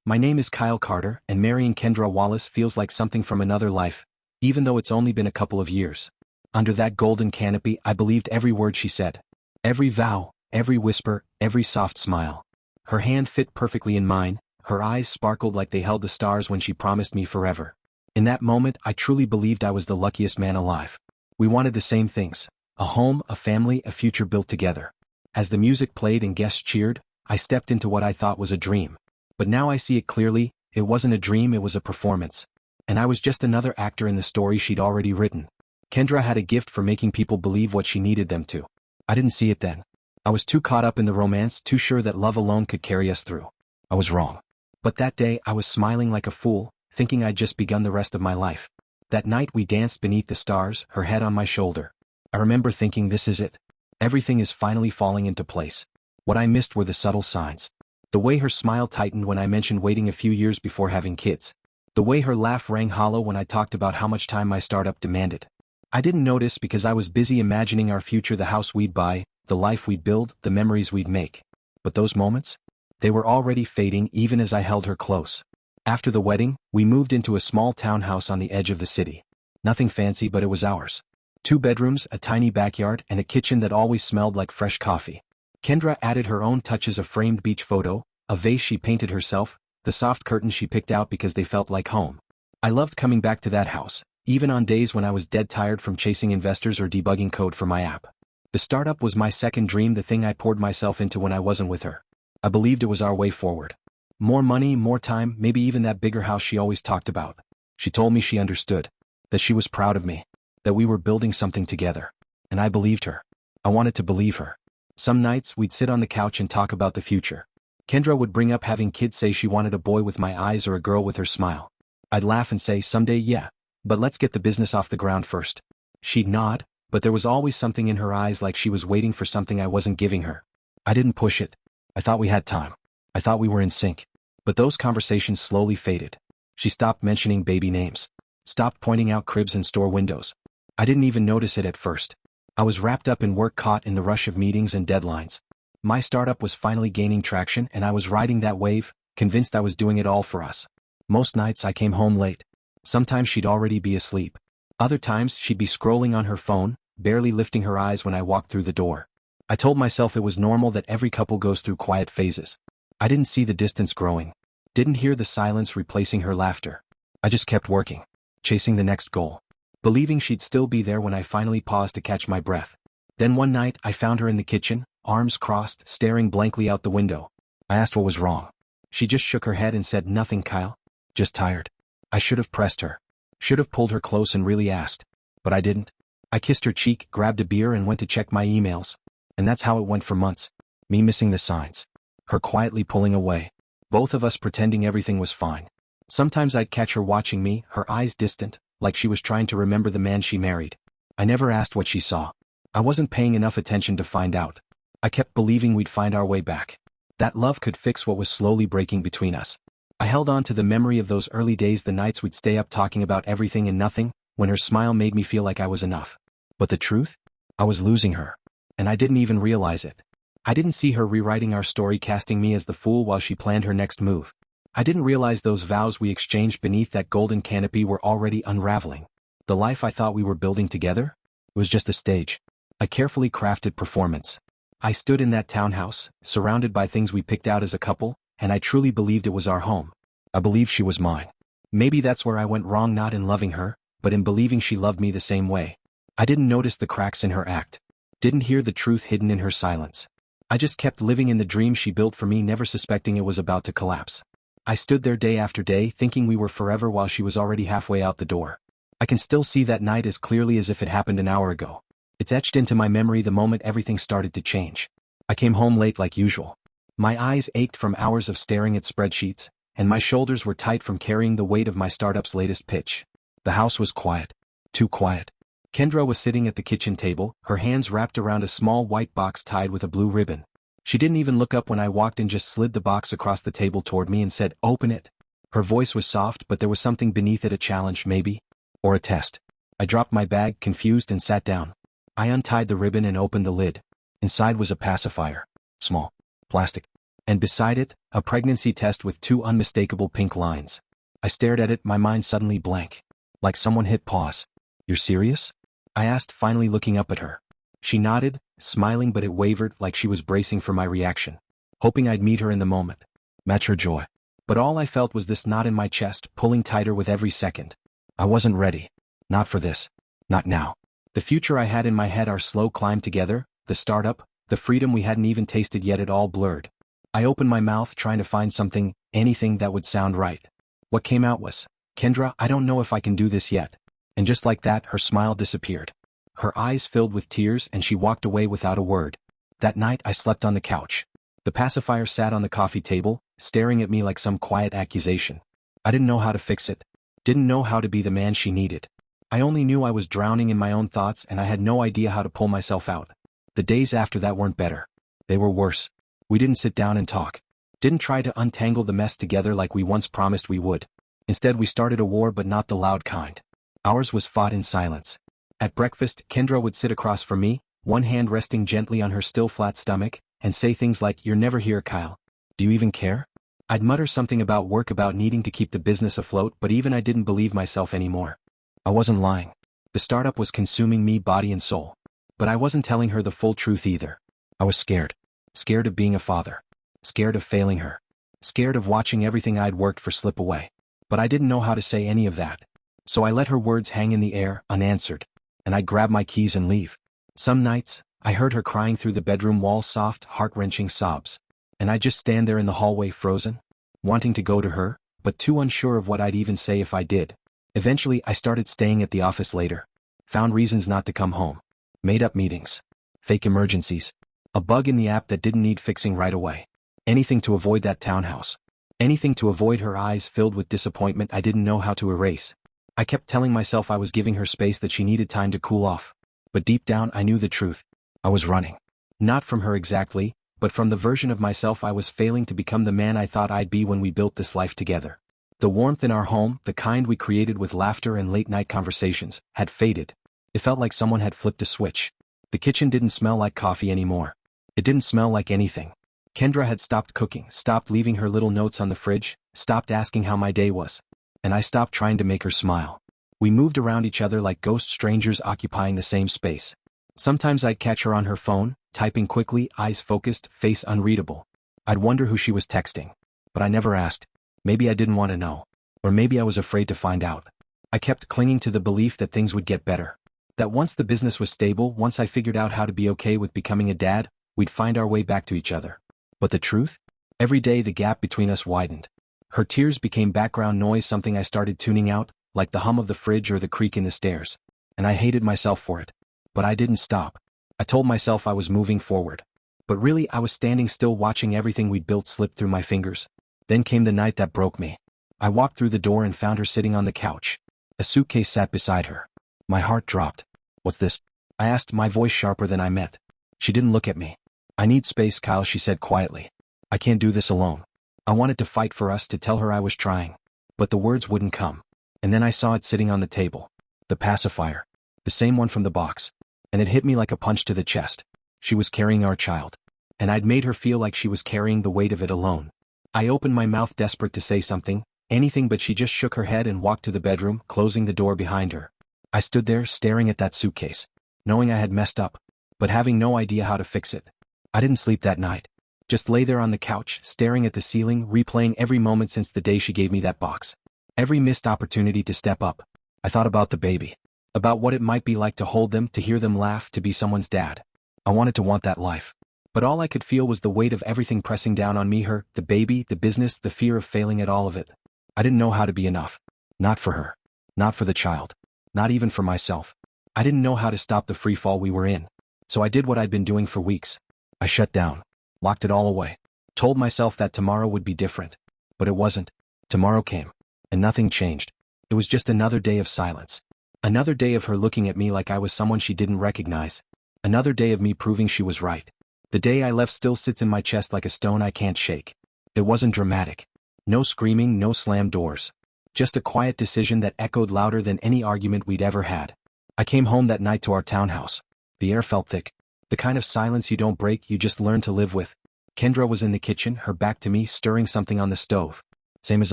My name is Kyle Carter, and marrying Kendra Wallace feels like something from another life, even though it's only been a couple of years. Under that golden canopy, I believed every word she said. Every vow, every whisper, every soft smile. Her hand fit perfectly in mine, her eyes sparkled like they held the stars when she promised me forever. In that moment, I truly believed I was the luckiest man alive. We wanted the same things: a home, a family, a future built together. As the music played and guests cheered, I stepped into what I thought was a dream. But now I see it clearly, it wasn't a dream, it was a performance. And I was just another actor in the story she'd already written. Kendra had a gift for making people believe what she needed them to. I didn't see it then. I was too caught up in the romance, too sure that love alone could carry us through. I was wrong. But that day I was smiling like a fool, thinking I'd just begun the rest of my life. That night we danced beneath the stars, her head on my shoulder. I remember thinking, this is it. Everything is finally falling into place. What I missed were the subtle signs. The way her smile tightened when I mentioned waiting a few years before having kids. The way her laugh rang hollow when I talked about how much time my startup demanded. I didn't notice because I was busy imagining our future, the house we'd buy, the life we'd build, the memories we'd make. But those moments? They were already fading even as I held her close. After the wedding, we moved into a small townhouse on the edge of the city. Nothing fancy, but it was ours. 2 bedrooms, a tiny backyard, and a kitchen that always smelled like fresh coffee. Kendra added her own touches: a framed beach photo, a vase she painted herself, the soft curtains she picked out because they felt like home. I loved coming back to that house, even on days when I was dead tired from chasing investors or debugging code for my app. The startup was my second dream, the thing I poured myself into when I wasn't with her. I believed it was our way forward. More money, more time, maybe even that bigger house she always talked about. She told me she understood, that she was proud of me, that we were building something together. And I believed her. I wanted to believe her. Some nights we'd sit on the couch and talk about the future. Kendra would bring up having kids, say she wanted a boy with my eyes or a girl with her smile. I'd laugh and say, someday, yeah, but let's get the business off the ground first. She'd nod, but there was always something in her eyes, like she was waiting for something I wasn't giving her. I didn't push it. I thought we had time. I thought we were in sync. But those conversations slowly faded. She stopped mentioning baby names. Stopped pointing out cribs and store windows. I didn't even notice it at first. I was wrapped up in work, caught in the rush of meetings and deadlines. My startup was finally gaining traction, and I was riding that wave, convinced I was doing it all for us. Most nights I came home late. Sometimes she'd already be asleep. Other times she'd be scrolling on her phone, barely lifting her eyes when I walked through the door. I told myself it was normal, that every couple goes through quiet phases. I didn't see the distance growing. Didn't hear the silence replacing her laughter. I just kept working, chasing the next goal, believing she'd still be there when I finally paused to catch my breath. Then one night I found her in the kitchen, arms crossed, staring blankly out the window. I asked what was wrong. She just shook her head and said, nothing, Kyle. Just tired. I should have pressed her. Should have pulled her close and really asked. But I didn't. I kissed her cheek, grabbed a beer, and went to check my emails. And that's how it went for months. Me missing the signs. Her quietly pulling away. Both of us pretending everything was fine. Sometimes I'd catch her watching me, her eyes distant, like she was trying to remember the man she married. I never asked what she saw. I wasn't paying enough attention to find out. I kept believing we'd find our way back. That love could fix what was slowly breaking between us. I held on to the memory of those early days, the nights we'd stay up talking about everything and nothing, when her smile made me feel like I was enough. But the truth? I was losing her. And I didn't even realize it. I didn't see her rewriting our story, casting me as the fool while she planned her next move. I didn't realize those vows we exchanged beneath that golden canopy were already unraveling. The life I thought we were building together? It was just a stage. A carefully crafted performance. I stood in that townhouse, surrounded by things we picked out as a couple, and I truly believed it was our home. I believed she was mine. Maybe that's where I went wrong, not in loving her, but in believing she loved me the same way. I didn't notice the cracks in her act. Didn't hear the truth hidden in her silence. I just kept living in the dream she built for me, never suspecting it was about to collapse. I stood there day after day, thinking we were forever while she was already halfway out the door. I can still see that night as clearly as if it happened an hour ago. It's etched into my memory, the moment everything started to change. I came home late like usual. My eyes ached from hours of staring at spreadsheets, and my shoulders were tight from carrying the weight of my startup's latest pitch. The house was quiet. Too quiet. Kendra was sitting at the kitchen table, her hands wrapped around a small white box tied with a blue ribbon. She didn't even look up when I walked in, just slid the box across the table toward me and said, "Open it." Her voice was soft, but there was something beneath it, a challenge maybe, or a test. I dropped my bag, confused, and sat down. I untied the ribbon and opened the lid. Inside was a pacifier. Small. Plastic. And beside it, a pregnancy test with 2 unmistakable pink lines. I stared at it, my mind suddenly blank. Like someone hit pause. "You're serious?" I asked, finally looking up at her. She nodded, smiling, but it wavered, like she was bracing for my reaction. Hoping I'd meet her in the moment. Match her joy. But all I felt was this knot in my chest, pulling tighter with every second. I wasn't ready. Not for this. Not now. The future I had in my head, our slow climb together, the startup, the freedom we hadn't even tasted yet, it all blurred. I opened my mouth, trying to find something, anything that would sound right. What came out was, "Kendra, I don't know if I can do this yet." And just like that, her smile disappeared. Her eyes filled with tears, and she walked away without a word. That night I slept on the couch. The pacifier sat on the coffee table, staring at me like some quiet accusation. I didn't know how to fix it. Didn't know how to be the man she needed. I only knew I was drowning in my own thoughts, and I had no idea how to pull myself out. The days after that weren't better. They were worse. We didn't sit down and talk. Didn't try to untangle the mess together like we once promised we would. Instead, we started a war, but not the loud kind. Ours was fought in silence. At breakfast, Kendra would sit across from me, one hand resting gently on her still flat stomach, and say things like, "You're never here, Kyle. Do you even care?" I'd mutter something about work, about needing to keep the business afloat, but even I didn't believe myself anymore. I wasn't lying. The startup was consuming me body and soul. But I wasn't telling her the full truth either. I was scared. Scared of being a father. Scared of failing her. Scared of watching everything I'd worked for slip away. But I didn't know how to say any of that. So I let her words hang in the air, unanswered. And I'd grab my keys and leave. Some nights, I heard her crying through the bedroom wall, soft, heart-wrenching sobs. And I'd just stand there in the hallway, frozen, wanting to go to her, but too unsure of what I'd even say if I did. Eventually, I started staying at the office later. Found reasons not to come home. Made up meetings. Fake emergencies. A bug in the app that didn't need fixing right away. Anything to avoid that townhouse. Anything to avoid her eyes filled with disappointment I didn't know how to erase. I kept telling myself I was giving her space, that she needed time to cool off. But deep down I knew the truth. I was running. Not from her exactly, but from the version of myself I was failing to become, the man I thought I'd be when we built this life together. The warmth in our home, the kind we created with laughter and late-night conversations, had faded. It felt like someone had flipped a switch. The kitchen didn't smell like coffee anymore. It didn't smell like anything. Kendra had stopped cooking, stopped leaving her little notes on the fridge, stopped asking how my day was. And I stopped trying to make her smile. We moved around each other like ghost strangers occupying the same space. Sometimes I'd catch her on her phone, typing quickly, eyes focused, face unreadable. I'd wonder who she was texting. But I never asked. Maybe I didn't want to know. Or maybe I was afraid to find out. I kept clinging to the belief that things would get better. That once the business was stable, once I figured out how to be okay with becoming a dad, we'd find our way back to each other. But the truth? Every day the gap between us widened. Her tears became background noise, something I started tuning out, like the hum of the fridge or the creak in the stairs. And I hated myself for it. But I didn't stop. I told myself I was moving forward. But really, I was standing still, watching everything we'd built slip through my fingers. Then came the night that broke me. I walked through the door and found her sitting on the couch. A suitcase sat beside her. My heart dropped. "What's this?" I asked, my voice sharper than I meant. She didn't look at me. "I need space, Kyle," she said quietly. "I can't do this alone." I wanted to fight for us, to tell her I was trying. But the words wouldn't come. And then I saw it sitting on the table. The pacifier. The same one from the box. And it hit me like a punch to the chest. She was carrying our child. And I'd made her feel like she was carrying the weight of it alone. I opened my mouth, desperate to say something, anything, but she just shook her head and walked to the bedroom, closing the door behind her. I stood there, staring at that suitcase, knowing I had messed up, but having no idea how to fix it. I didn't sleep that night. Just lay there on the couch, staring at the ceiling, replaying every moment since the day she gave me that box. Every missed opportunity to step up. I thought about the baby. About what it might be like to hold them, to hear them laugh, to be someone's dad. I wanted to want that life. But all I could feel was the weight of everything pressing down on me, her, the baby, the business, the fear of failing at all of it. I didn't know how to be enough. Not for her. Not for the child. Not even for myself. I didn't know how to stop the freefall we were in. So I did what I'd been doing for weeks. I shut down. Locked it all away. Told myself that tomorrow would be different. But it wasn't. Tomorrow came. And nothing changed. It was just another day of silence. Another day of her looking at me like I was someone she didn't recognize. Another day of me proving she was right. The day I left still sits in my chest like a stone I can't shake. It wasn't dramatic. No screaming, no slammed doors. Just a quiet decision that echoed louder than any argument we'd ever had. I came home that night to our townhouse. The air felt thick. The kind of silence you don't break, you just learn to live with. Kendra was in the kitchen, her back to me, stirring something on the stove. Same as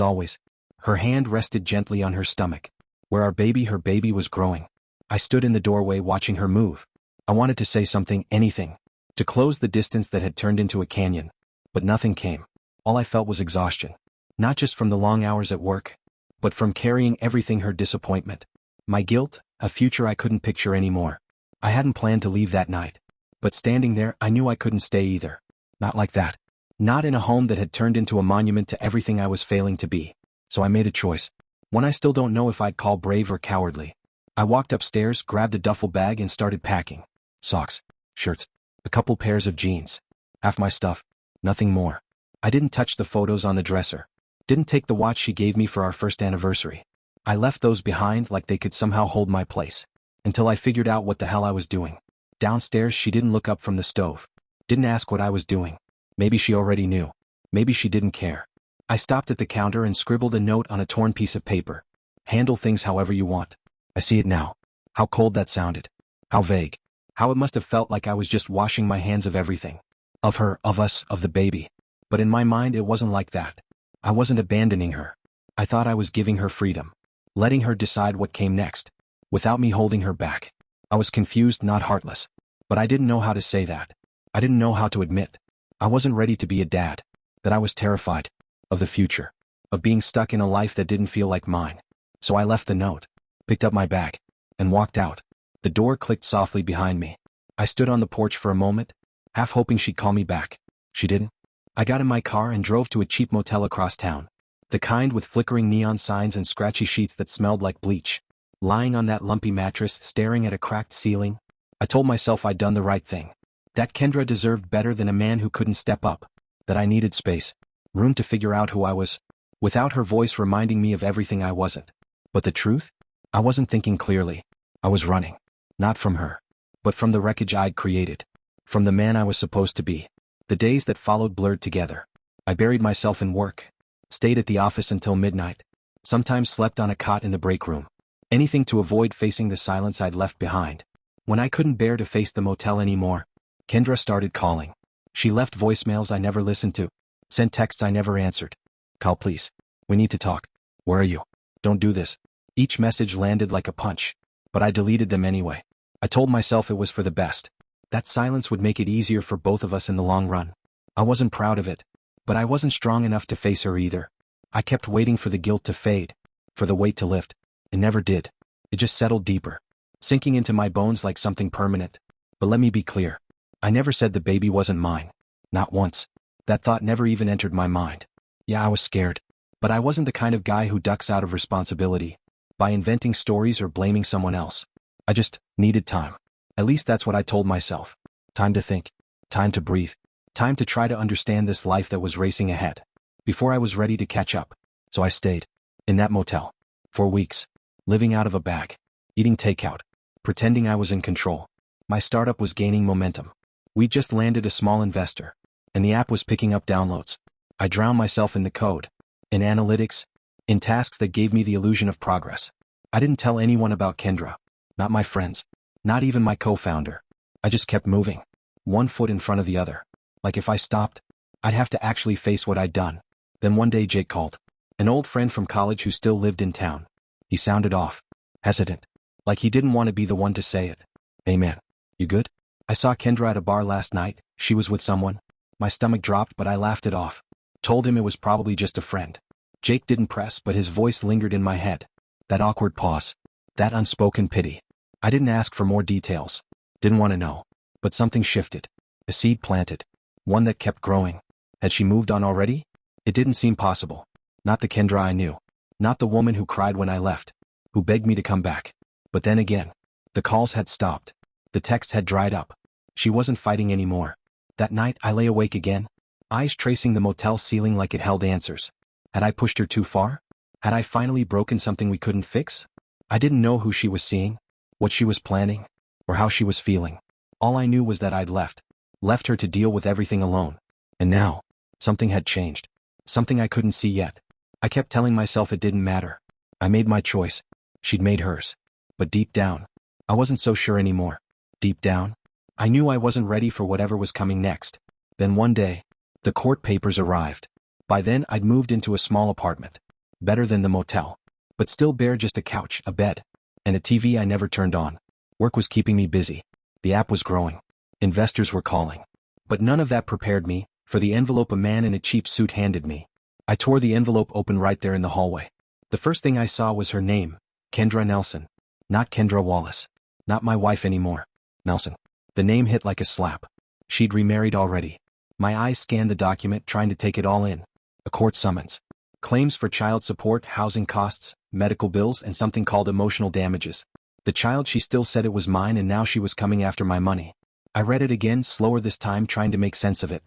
always. Her hand rested gently on her stomach, where her baby was growing. I stood in the doorway watching her move. I wanted to say something, anything, to close the distance that had turned into a canyon. But nothing came. All I felt was exhaustion. Not just from the long hours at work, but from carrying everything, her disappointment, my guilt, a future I couldn't picture anymore. I hadn't planned to leave that night. But standing there, I knew I couldn't stay either. Not like that. Not in a home that had turned into a monument to everything I was failing to be. So I made a choice. One I still don't know if I'd call brave or cowardly. I walked upstairs, grabbed a duffel bag and started packing. Socks, shirts, a couple pairs of jeans. Half my stuff, nothing more. I didn't touch the photos on the dresser. Didn't take the watch she gave me for our first anniversary. I left those behind like they could somehow hold my place. Until I figured out what the hell I was doing. Downstairs, she didn't look up from the stove. Didn't ask what I was doing. Maybe she already knew. Maybe she didn't care. I stopped at the counter and scribbled a note on a torn piece of paper. Handle things however you want. I see it now. How cold that sounded. How vague. How it must have felt like I was just washing my hands of everything. Of her, of us, of the baby. But in my mind it wasn't like that. I wasn't abandoning her. I thought I was giving her freedom. Letting her decide what came next. Without me holding her back. I was confused, not heartless. But I didn't know how to say that. I didn't know how to admit. I wasn't ready to be a dad. That I was terrified. Of the future. Of being stuck in a life that didn't feel like mine. So I left the note. Picked up my bag. And walked out. The door clicked softly behind me. I stood on the porch for a moment, half hoping she'd call me back. She didn't. I got in my car and drove to a cheap motel across town. The kind with flickering neon signs and scratchy sheets that smelled like bleach. Lying on that lumpy mattress, staring at a cracked ceiling, I told myself I'd done the right thing. That Kendra deserved better than a man who couldn't step up. That I needed space. Room to figure out who I was. Without her voice reminding me of everything I wasn't. But the truth? I wasn't thinking clearly. I was running. Not from her. But from the wreckage I'd created. From the man I was supposed to be. The days that followed blurred together. I buried myself in work. Stayed at the office until midnight. Sometimes slept on a cot in the break room. Anything to avoid facing the silence I'd left behind. When I couldn't bear to face the motel anymore, Kendra started calling. She left voicemails I never listened to. Sent texts I never answered. Call please. We need to talk. Where are you? Don't do this. Each message landed like a punch. But I deleted them anyway. I told myself it was for the best. That silence would make it easier for both of us in the long run. I wasn't proud of it. But I wasn't strong enough to face her either. I kept waiting for the guilt to fade. For the weight to lift. It never did. It just settled deeper. Sinking into my bones like something permanent. But let me be clear. I never said the baby wasn't mine. Not once. That thought never even entered my mind. Yeah, I was scared. But I wasn't the kind of guy who ducks out of responsibility. By inventing stories or blaming someone else. I just needed time. At least that's what I told myself. Time to think. Time to breathe. Time to try to understand this life that was racing ahead. Before I was ready to catch up. So I stayed. In that motel. For weeks. Living out of a bag. Eating takeout. Pretending I was in control. My startup was gaining momentum. We just landed a small investor. And the app was picking up downloads. I drowned myself in the code. In analytics. In tasks that gave me the illusion of progress. I didn't tell anyone about Kendra. Not my friends. Not even my co-founder. I just kept moving. One foot in front of the other. Like if I stopped, I'd have to actually face what I'd done. Then one day Jake called. An old friend from college who still lived in town. He sounded off. Hesitant. Like he didn't want to be the one to say it. Hey man, you good? I saw Kendra at a bar last night. She was with someone. My stomach dropped but I laughed it off. Told him it was probably just a friend. Jake didn't press but his voice lingered in my head. That awkward pause. That unspoken pity. I didn't ask for more details. Didn't want to know. But something shifted. A seed planted. One that kept growing. Had she moved on already? It didn't seem possible. Not the Kendra I knew. Not the woman who cried when I left. Who begged me to come back. But then again. The calls had stopped. The texts had dried up. She wasn't fighting anymore. That night I lay awake again. Eyes tracing the motel ceiling like it held answers. Had I pushed her too far? Had I finally broken something we couldn't fix? I didn't know who she was seeing, what she was planning, or how she was feeling. All I knew was that I'd left her to deal with everything alone. And now, something had changed. Something I couldn't see yet. I kept telling myself it didn't matter. I made my choice. She'd made hers. But deep down, I wasn't so sure anymore. Deep down, I knew I wasn't ready for whatever was coming next. Then one day, The court papers arrived. By then I'd moved into a small apartment. Better than the motel. But still bare, just a couch, a bed, and a TV I never turned on. Work was keeping me busy. The app was growing. Investors were calling. But none of that prepared me for the envelope a man in a cheap suit handed me. I tore the envelope open right there in the hallway. The first thing I saw was her name, Kendra Nelson. Not Kendra Wallace. Not my wife anymore. Nelson. The name hit like a slap. She'd remarried already. My eyes scanned the document, trying to take it all in. A court summons. Claims for child support, housing costs, medical bills, and something called emotional damages. The child, she still said it was mine, and now she was coming after my money. I read it again, slower this time, trying to make sense of it.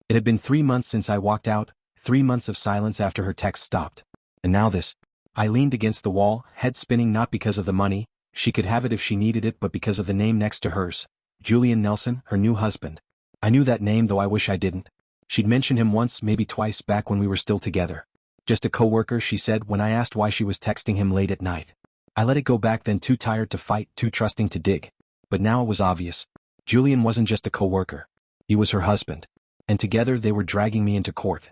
It had been 3 months since I walked out, 3 months of silence after her text stopped. And now this. I leaned against the wall, head spinning, not because of the money, she could have it if she needed it, but because of the name next to hers. Julian Nelson, her new husband. I knew that name, though I wish I didn't. She'd mentioned him once, maybe twice, back when we were still together. Just a coworker, she said when I asked why she was texting him late at night. I let it go back then, too tired to fight, too trusting to dig. But now it was obvious. Julian wasn't just a coworker. He was her husband. And together they were dragging me into court.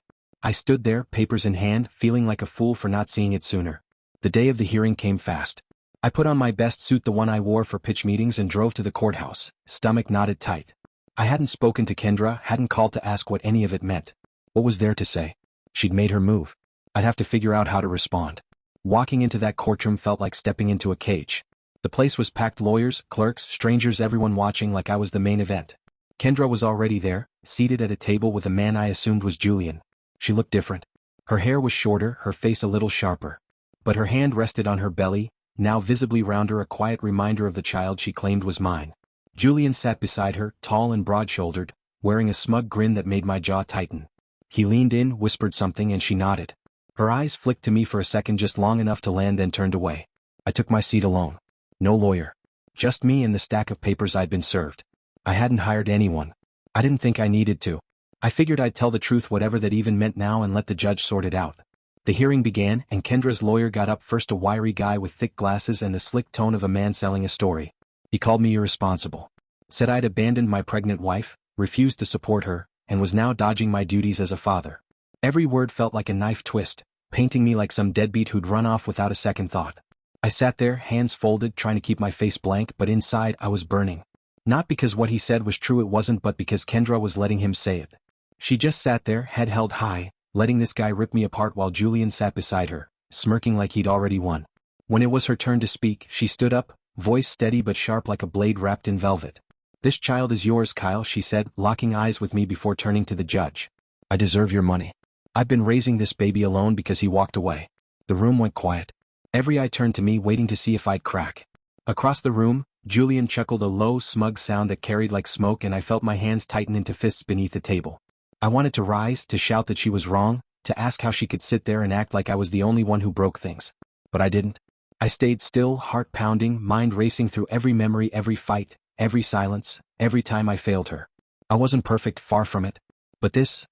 I stood there, papers in hand, feeling like a fool for not seeing it sooner. The day of the hearing came fast. I put on my best suit, the one I wore for pitch meetings, and drove to the courthouse, stomach knotted tight. I hadn't spoken to Kendra, hadn't called to ask what any of it meant. What was there to say? She'd made her move. I'd have to figure out how to respond. Walking into that courtroom felt like stepping into a cage. The place was packed, lawyers, clerks, strangers, everyone watching like I was the main event. Kendra was already there, seated at a table with a man I assumed was Julian. She looked different. Her hair was shorter, her face a little sharper. But her hand rested on her belly, now visibly rounder, a quiet reminder of the child she claimed was mine. Julian sat beside her, tall and broad-shouldered, wearing a smug grin that made my jaw tighten. He leaned in, whispered something, and she nodded. Her eyes flicked to me for a second, just long enough to land, then turned away. I took my seat alone. No lawyer. Just me and the stack of papers I'd been served. I hadn't hired anyone. I didn't think I needed to. I figured I'd tell the truth, whatever that even meant now, and let the judge sort it out. The hearing began, and Kendra's lawyer got up first, a wiry guy with thick glasses and the slick tone of a man selling a story. He called me irresponsible. Said I'd abandoned my pregnant wife, refused to support her, and was now dodging my duties as a father. Every word felt like a knife twist, painting me like some deadbeat who'd run off without a second thought. I sat there, hands folded, trying to keep my face blank, but inside I was burning. Not because what he said was true, it wasn't, but because Kendra was letting him say it. She just sat there, head held high, letting this guy rip me apart while Julian sat beside her, smirking like he'd already won. When it was her turn to speak, she stood up, voice steady but sharp like a blade wrapped in velvet. "This child is yours, Kyle," she said, locking eyes with me before turning to the judge. "I deserve your money. I've been raising this baby alone." Because he walked away. The room went quiet. Every eye turned to me, waiting to see if I'd crack. Across the room, Julian chuckled, a low, smug sound that carried like smoke, and I felt my hands tighten into fists beneath the table. I wanted to rise, to shout that she was wrong, to ask how she could sit there and act like I was the only one who broke things. But I didn't. I stayed still, heart pounding, mind racing through every memory, every fight, every silence, every time I failed her. I wasn't perfect, far from it. But this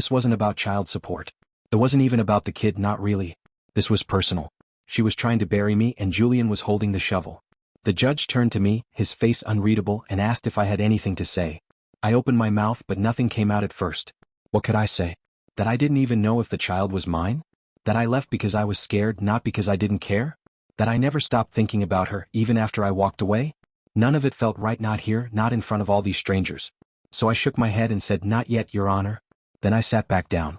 wasn't about child support. It wasn't even about the kid, not really. This was personal. She was trying to bury me, and Julian was holding the shovel. The judge turned to me, his face unreadable, and asked if I had anything to say. I opened my mouth, but nothing came out at first. What could I say? That I didn't even know if the child was mine? That I left because I was scared, not because I didn't care? That I never stopped thinking about her, even after I walked away? None of it felt right, not here, not in front of all these strangers. So I shook my head and said, "Not yet, Your Honor." Then I sat back down.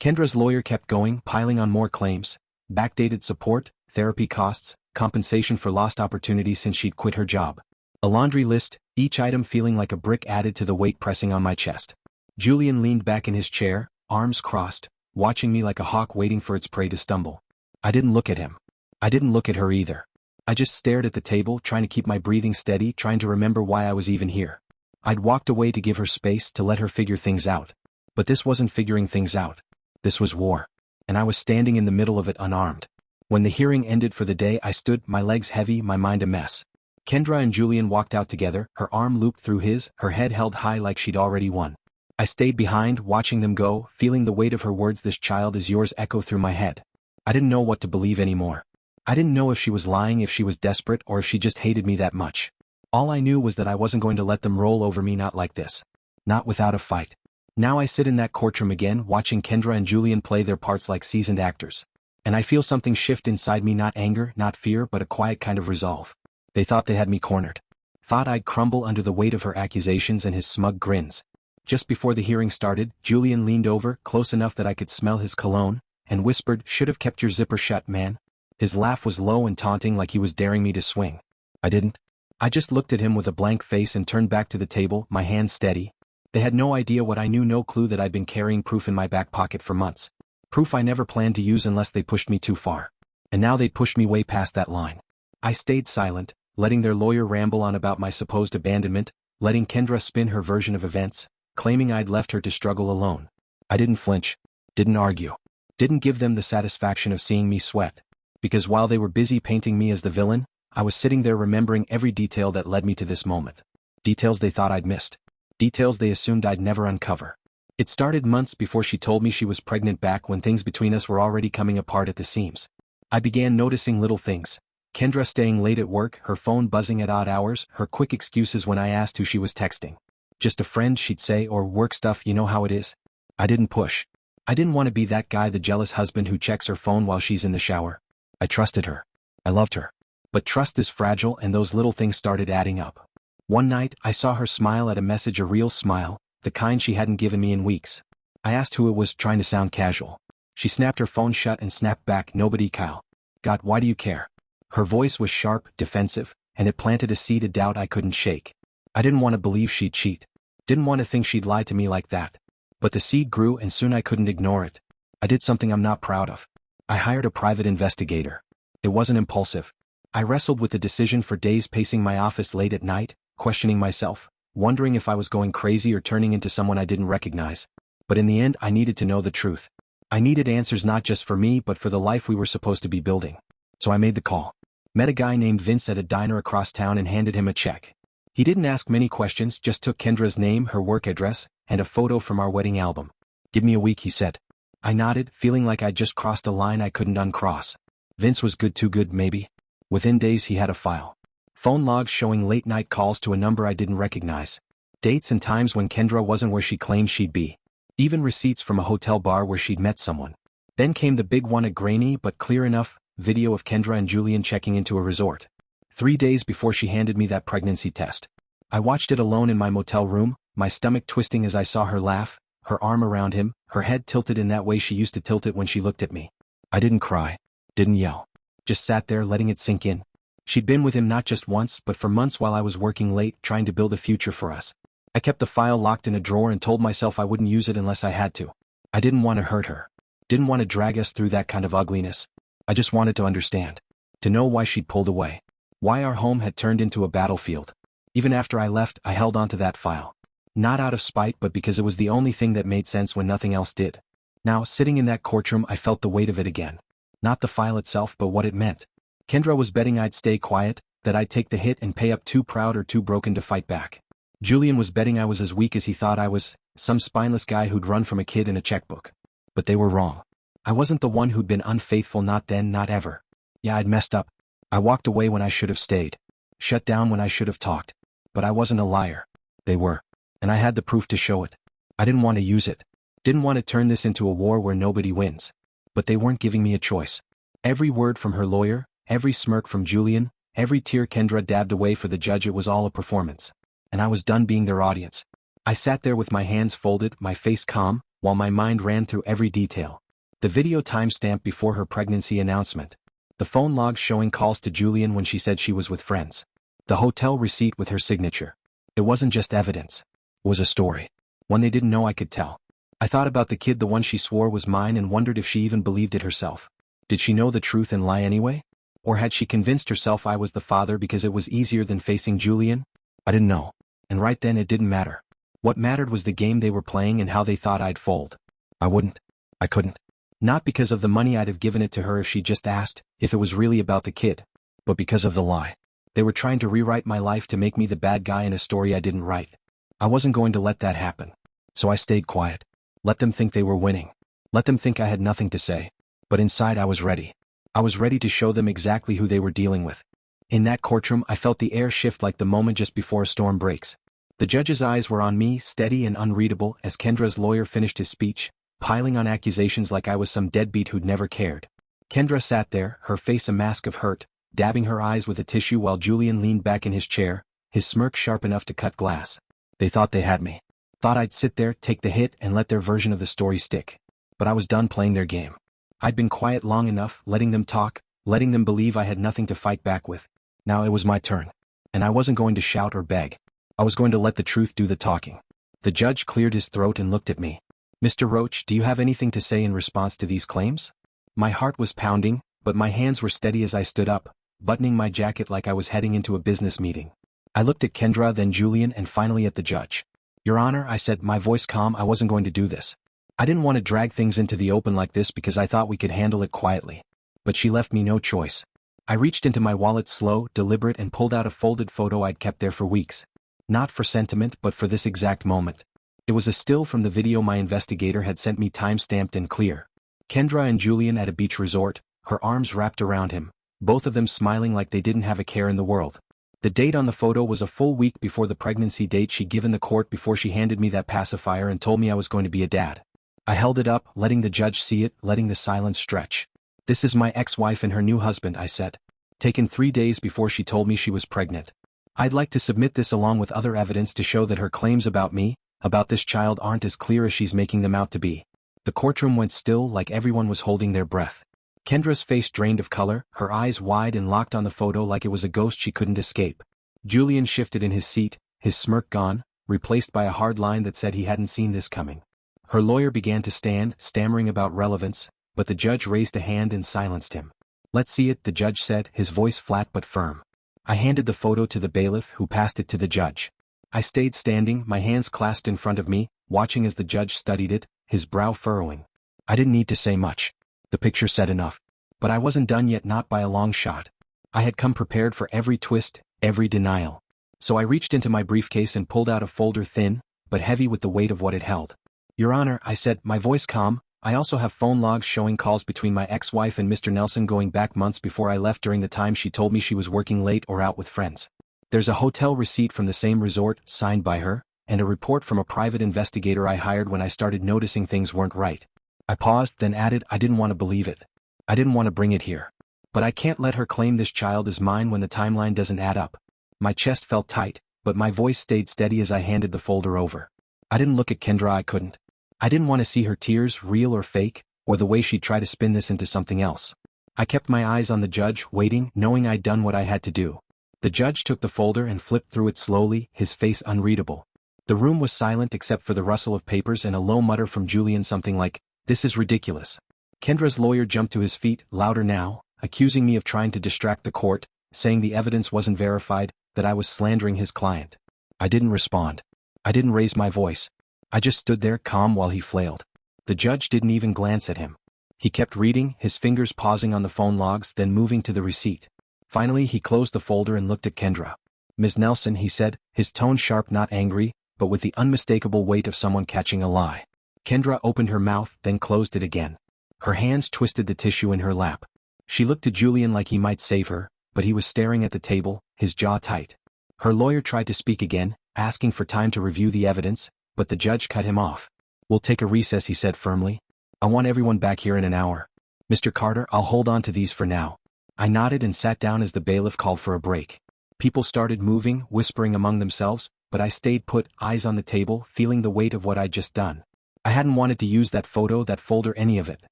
Kendra's lawyer kept going, piling on more claims. Backdated support, therapy costs, compensation for lost opportunities since she'd quit her job. A laundry list, each item feeling like a brick added to the weight pressing on my chest. Julian leaned back in his chair, arms crossed, watching me like a hawk waiting for its prey to stumble. I didn't look at him. I didn't look at her either. I just stared at the table, trying to keep my breathing steady, trying to remember why I was even here. I'd walked away to give her space, to let her figure things out. But this wasn't figuring things out. This was war. And I was standing in the middle of it, unarmed. When the hearing ended for the day, I stood, my legs heavy, my mind a mess. Kendra and Julian walked out together, her arm looped through his, her head held high like she'd already won. I stayed behind, watching them go, feeling the weight of her words, "This child is yours," echo through my head. I didn't know what to believe anymore. I didn't know if she was lying, if she was desperate, or if she just hated me that much. All I knew was that I wasn't going to let them roll over me, not like this. Not without a fight. Now I sit in that courtroom again watching Kendra and Julian play their parts like seasoned actors. And I feel something shift inside me, not anger, not fear, but a quiet kind of resolve. They thought they had me cornered. Thought I'd crumble under the weight of her accusations and his smug grins. Just before the hearing started, Julian leaned over, close enough that I could smell his cologne, and whispered, "Should've kept your zipper shut, man." His laugh was low and taunting, like he was daring me to swing. I didn't. I just looked at him with a blank face and turned back to the table, my hands steady. They had no idea what I knew, no clue that I'd been carrying proof in my back pocket for months. Proof I never planned to use unless they pushed me too far. And now they'd pushed me way past that line. I stayed silent, letting their lawyer ramble on about my supposed abandonment, letting Kendra spin her version of events, claiming I'd left her to struggle alone. I didn't flinch. Didn't argue. Didn't give them the satisfaction of seeing me sweat. Because while they were busy painting me as the villain, I was sitting there remembering every detail that led me to this moment. Details they thought I'd missed. Details they assumed I'd never uncover. It started months before she told me she was pregnant, back when things between us were already coming apart at the seams. I began noticing little things. Kendra staying late at work, her phone buzzing at odd hours, her quick excuses when I asked who she was texting. "Just a friend," she'd say, or "work stuff, you know how it is." I didn't push. I didn't want to be that guy, the jealous husband who checks her phone while she's in the shower. I trusted her. I loved her. But trust is fragile, and those little things started adding up. One night, I saw her smile at a message, a real smile, the kind she hadn't given me in weeks. I asked who it was, trying to sound casual. She snapped her phone shut and snapped back, "Nobody, Kyle." "God, why do you care?" Her voice was sharp, defensive, and it planted a seed of doubt I couldn't shake. I didn't want to believe she'd cheat. Didn't want to think she'd lie to me like that. But the seed grew, and soon I couldn't ignore it. I did something I'm not proud of. I hired a private investigator. It wasn't impulsive. I wrestled with the decision for days, pacing my office late at night, questioning myself, wondering if I was going crazy or turning into someone I didn't recognize. But in the end, I needed to know the truth. I needed answers, not just for me but for the life we were supposed to be building. So I made the call. Met a guy named Vince at a diner across town and handed him a check. He didn't ask many questions, just took Kendra's name, her work address, and a photo from our wedding album. "Give me a week," he said. I nodded, feeling like I'd just crossed a line I couldn't uncross. Vince was good, too good maybe. Within days he had a file. Phone logs showing late-night calls to a number I didn't recognize. Dates and times when Kendra wasn't where she claimed she'd be. Even receipts from a hotel bar where she'd met someone. Then came the big one, a grainy but clear enough video of Kendra and Julian checking into a resort. 3 days before she handed me that pregnancy test. I watched it alone in my motel room, my stomach twisting as I saw her laugh, her arm around him, her head tilted in that way she used to tilt it when she looked at me. I didn't cry. Didn't yell. Just sat there letting it sink in. She'd been with him not just once but for months while I was working late trying to build a future for us. I kept the file locked in a drawer and told myself I wouldn't use it unless I had to. I didn't want to hurt her. Didn't want to drag us through that kind of ugliness. I just wanted to understand. To know why she'd pulled away. Why our home had turned into a battlefield. Even after I left, I held onto that file. Not out of spite but because it was the only thing that made sense when nothing else did. Now, sitting in that courtroom, I felt the weight of it again. Not the file itself but what it meant. Kendra was betting I'd stay quiet, that I'd take the hit and pay up, too proud or too broken to fight back. Julian was betting I was as weak as he thought I was, some spineless guy who'd run from a kid in a checkbook. But they were wrong. I wasn't the one who'd been unfaithful, not then, not ever. Yeah, I'd messed up. I walked away when I should have stayed. Shut down when I should have talked. But I wasn't a liar. They were. And I had the proof to show it. I didn't want to use it. Didn't want to turn this into a war where nobody wins. But they weren't giving me a choice. Every word from her lawyer, every smirk from Julian, every tear Kendra dabbed away for the judge, it was all a performance. And I was done being their audience. I sat there with my hands folded, my face calm, while my mind ran through every detail. The video timestamp before her pregnancy announcement. The phone log showing calls to Julian when she said she was with friends. The hotel receipt with her signature. It wasn't just evidence. It was a story. One they didn't know I could tell. I thought about the kid, the one she swore was mine, and wondered if she even believed it herself. Did she know the truth and lie anyway? Or had she convinced herself I was the father because it was easier than facing Julian? I didn't know. And right then it didn't matter. What mattered was the game they were playing and how they thought I'd fold. I wouldn't. I couldn't. Not because of the money, I'd have given it to her if she just asked, if it was really about the kid. But because of the lie. They were trying to rewrite my life to make me the bad guy in a story I didn't write. I wasn't going to let that happen. So I stayed quiet. Let them think they were winning. Let them think I had nothing to say. But inside I was ready. I was ready to show them exactly who they were dealing with. In that courtroom I felt the air shift like the moment just before a storm breaks. The judge's eyes were on me, steady and unreadable, as Kendra's lawyer finished his speech, piling on accusations like I was some deadbeat who'd never cared. Kendra sat there, her face a mask of hurt, dabbing her eyes with a tissue while Julian leaned back in his chair, his smirk sharp enough to cut glass. They thought they had me. Thought I'd sit there, take the hit, and let their version of the story stick. But I was done playing their game. I'd been quiet long enough, letting them talk, letting them believe I had nothing to fight back with. Now it was my turn. And I wasn't going to shout or beg. I was going to let the truth do the talking. The judge cleared his throat and looked at me. Mr. Roach, do you have anything to say in response to these claims? My heart was pounding, but my hands were steady as I stood up, buttoning my jacket like I was heading into a business meeting. I looked at Kendra, then Julian, and finally at the judge. Your Honor, I said, my voice calm, I wasn't going to do this. I didn't want to drag things into the open like this because I thought we could handle it quietly. But she left me no choice. I reached into my wallet slow, deliberate, and pulled out a folded photo I'd kept there for weeks. Not for sentiment, but for this exact moment. It was a still from the video my investigator had sent me, time-stamped and clear. Kendra and Julian at a beach resort, her arms wrapped around him, both of them smiling like they didn't have a care in the world. The date on the photo was a full week before the pregnancy date she'd given the court before she handed me that pacifier and told me I was going to be a dad. I held it up, letting the judge see it, letting the silence stretch. This is my ex-wife and her new husband, I said. Taken 3 days before she told me she was pregnant. I'd like to submit this along with other evidence to show that her claims about me, about this child, aren't as clear as she's making them out to be. The courtroom went still, like everyone was holding their breath. Kendra's face drained of color, her eyes wide and locked on the photo like it was a ghost she couldn't escape. Julian shifted in his seat, his smirk gone, replaced by a hard line that said he hadn't seen this coming. Her lawyer began to stand, stammering about relevance, but the judge raised a hand and silenced him. Let's see it, the judge said, his voice flat but firm. I handed the photo to the bailiff, who passed it to the judge. I stayed standing, my hands clasped in front of me, watching as the judge studied it, his brow furrowing. I didn't need to say much. The picture said enough. But I wasn't done yet, not by a long shot. I had come prepared for every twist, every denial. So I reached into my briefcase and pulled out a folder, thin, but heavy with the weight of what it held. Your Honor, I said, my voice calm, I also have phone logs showing calls between my ex-wife and Mr. Nelson going back months before I left, during the time she told me she was working late or out with friends. There's a hotel receipt from the same resort, signed by her, and a report from a private investigator I hired when I started noticing things weren't right. I paused, then added, I didn't want to believe it. I didn't want to bring it here. But I can't let her claim this child is mine when the timeline doesn't add up. My chest felt tight, but my voice stayed steady as I handed the folder over. I didn't look at Kendra, I couldn't. I didn't want to see her tears, real or fake, or the way she'd try to spin this into something else. I kept my eyes on the judge, waiting, knowing I'd done what I had to do. The judge took the folder and flipped through it slowly, his face unreadable. The room was silent except for the rustle of papers and a low mutter from Julian, something like, "This is ridiculous." Kendra's lawyer jumped to his feet, louder now, accusing me of trying to distract the court, saying the evidence wasn't verified, that I was slandering his client. I didn't respond. I didn't raise my voice. I just stood there calm while he flailed. The judge didn't even glance at him. He kept reading, his fingers pausing on the phone logs, then moving to the receipt. Finally he closed the folder and looked at Kendra. "Ms. Nelson," he said, his tone sharp, not angry, but with the unmistakable weight of someone catching a lie. Kendra opened her mouth, then closed it again. Her hands twisted the tissue in her lap. She looked to Julian like he might save her, but he was staring at the table, his jaw tight. Her lawyer tried to speak again, asking for time to review the evidence, but the judge cut him off. "We'll take a recess," he said firmly. "I want everyone back here in an hour. Mr. Carter, I'll hold on to these for now." I nodded and sat down as the bailiff called for a break. People started moving, whispering among themselves, but I stayed put, eyes on the table, feeling the weight of what I'd just done. I hadn't wanted to use that photo, that folder, any of it.